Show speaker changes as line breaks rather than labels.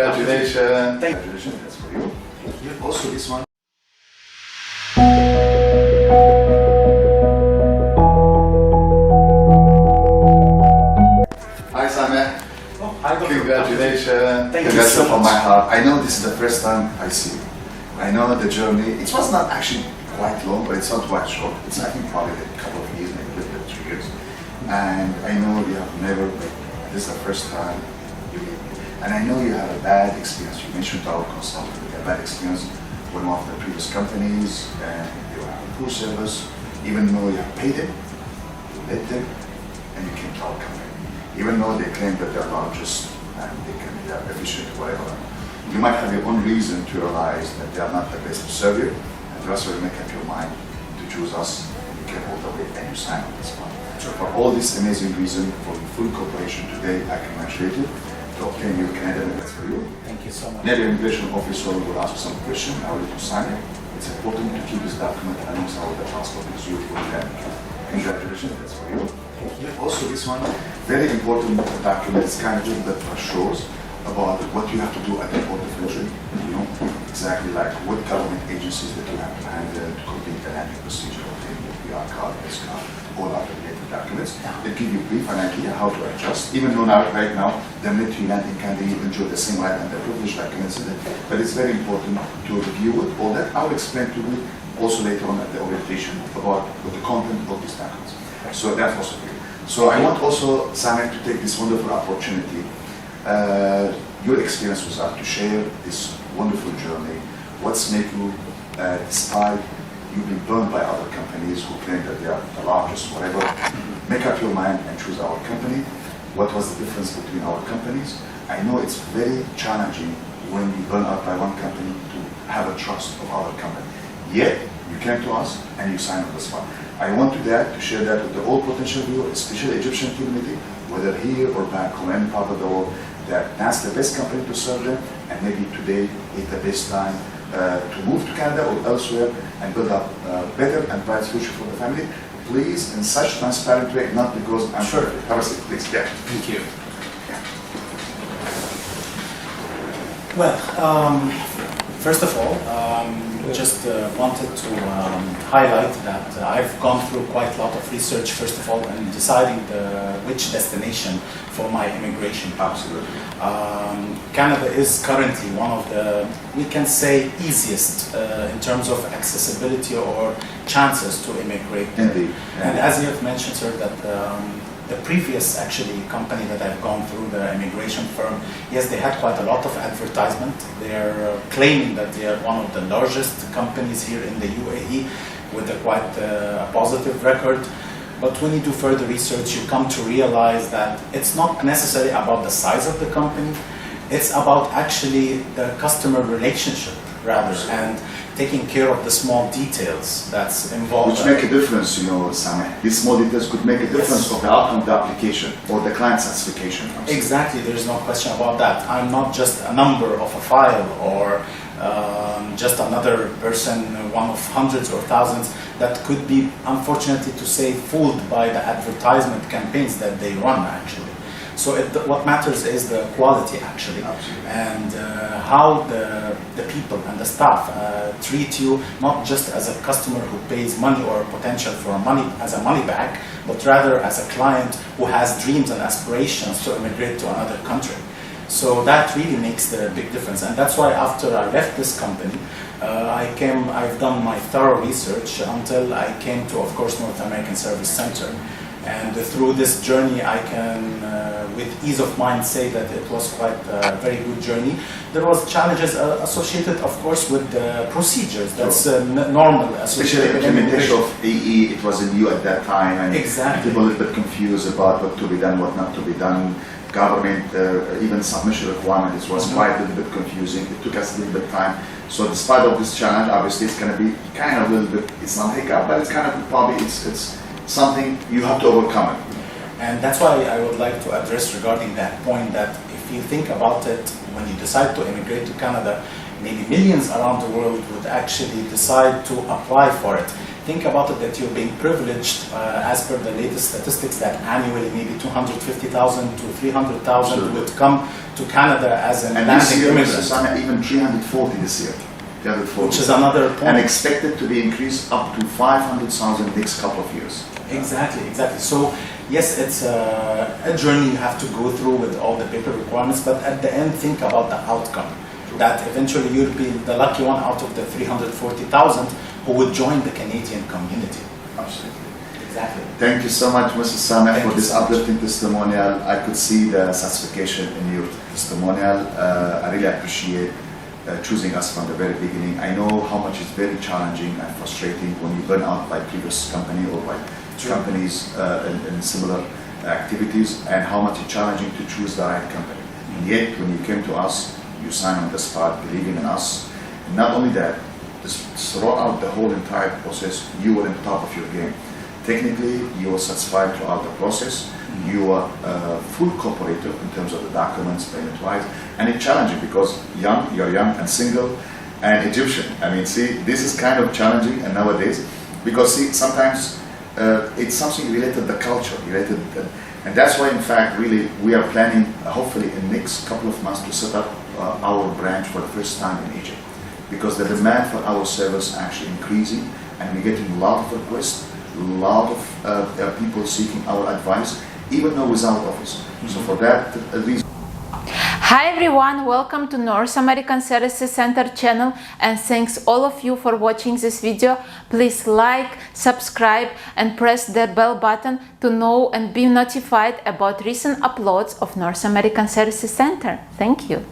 Congratulations. Congratulations, that's for you. Also this one. Hi Sameh.
Oh, hi, Dr.
Congratulations.
Thank you so
from
much.
my heart. I know this is the first time I see you. I know the journey, it was not actually quite long, but it's not quite short. It's I think probably a couple of years, maybe a little bit 3 years. And I know you have never, this is the first time you meet me. And I know you have a bad experience. You mentioned to our consultant, you had a bad experience with one of the previous companies, and you have a poor service, even though you have paid them, you let them, and you came to our company. Even though they claim that they're largest and they are efficient, whatever. You might have your own reason to realize that they are not the best to serve you, and that's why you make up your mind to choose us, and you came all the way and you sign on this one. So for all this amazing reason, for the full cooperation today, I congratulate you to obtain your Canadian visa for you.
Thank you so much.
Canadian Immigration Officer will ask you some questions in order to sign it. It's important to keep this document alongside the passport because you will have. Congratulations, that's for you. Also this one, very important document, it's kind of a little bit shows about what you have to do at the port of entry, you know, exactly like what government agencies that you have to handle to complete the landing procedure, obtain your PR card, S card, all other related documents. They give you a brief an idea how to adjust, even though now, right now, the minute you land in Canada, you enjoy the same right and the privilege documents in it, but it's very important to review it, all that. I'll explain to you also later on at the orientation about what the content of these documents. So that's also good. So I want also, Sameh, to take this wonderful opportunity, your experience with us, to share this wonderful journey. What's made you, despite you've been burned by other companies who claim that they are the largest, whatever, make up your mind and choose our company. What was the difference between our companies? I know it's very challenging when you burn out by one company to have a trust of our company. Yet, you came to us and you signed on this one. I want to share that with the whole potential viewers, especially Egyptian community, whether here or back home, any part of the world, that that's the best company to serve them, and maybe today is the best time to move to Canada or elsewhere and build up a better and bright future for the family. Please, in such transparent way, not because I'm
sure.
Have a seat, please. Yeah.
Thank you.
Yeah.
Well, first of all, just wanted to highlight that I've gone through quite a lot of research, first of all, in deciding which destination for my immigration.
Absolutely.
Canada is currently one of the, we can say, easiest in terms of accessibility or chances to immigrate.
Indeed.
And as you have mentioned, sir, that the previous actually company that I've gone through, the immigration firm, yes, they had quite a lot of advertisement. They're claiming that they are one of the largest companies here in the UAE with a quite positive record. But when you do further research, you come to realize that it's not necessarily about the size of the company, it's about actually the customer relationship rather, and taking care of the small details that's involved.
Which make a difference, you know, Sameh. These small details could make a difference of the outcome of the application or the client satisfaction.
Exactly, there is no question about that. I'm not just a number of a file or just another person, one of hundreds or thousands that could be, unfortunately to say, fooled by the advertisement campaigns that they run actually. So what matters is the quality actually.
Absolutely.
And how the people and the staff treat you, not just as a customer who pays money or potential for money as a money back, but rather as a client who has dreams and aspirations to immigrate to another country. So that really makes the big difference, and that's why after I left this company, I've done my thorough research until I came to, of course, North American Service Center. And through this journey, I can, with ease of mind, say that it was quite a very good journey. There was challenges associated, of course, with the procedures. That's normal.
Especially implementation of AE, it wasn't new at that time, and
exactly.
people a little bit confused about what to be done, what not to be done. Government, even submission requirements was quite a little bit confusing. It took us a little bit of time. So despite of this challenge, obviously it's going to be kind of a little bit, it's not a hiccup, but it's kind of probably, it's something you have to overcome it.
And that's why I would like to address regarding that point that if you think about it, when you decide to immigrate to Canada, maybe millions around the world would actually decide to apply for it, think about it that you're being privileged, as per the latest statistics, that annually maybe 250,000 to 300,000 would come to Canada as an landing immigrant.
Sameh, even 340 this year. 340.
Which is another point.
And expected to be increased up to 500,000 next couple of years.
Exactly, exactly. So yes, it's a journey you have to go through with all the paper requirements, but at the end, think about the outcome. That eventually you'll be the lucky one out of the 340,000 who would join the Canadian community.
Absolutely.
Exactly.
Thank you so much, Mrs. Sameh,
Thank
for
you
this
so much.
uplifting testimonial. I could see the satisfaction in your testimonial. I really appreciate choosing us from the very beginning. I know how much it's very challenging and frustrating when you burn out by previous company or by companies in similar activities, and how much it's challenging to choose the right company. And yet, when you came to us, you signed on the spot, believing in us. And not only that, throughout the whole entire process, you were on top of your game. Technically, you were satisfied throughout the process. You were full cooperative in terms of the documents, payment-wise, and it's challenging because you're young and single and Egyptian. I mean, see, this is kind of challenging and nowadays because see, sometimes it's something related to the culture, and that's why, in fact, really, we are planning, hopefully, in the next couple of months to set up our branch for the first time in Egypt, because the demand for our service actually increasing, and we're getting a lot of requests, a lot of people seeking our advice, even though without office. So for that reason.
Hi everyone, welcome to North American Services Center channel, and thanks all of you for watching this video. Please like, subscribe and press the bell button to know and be notified about recent uploads of North American Services Center. Thank you.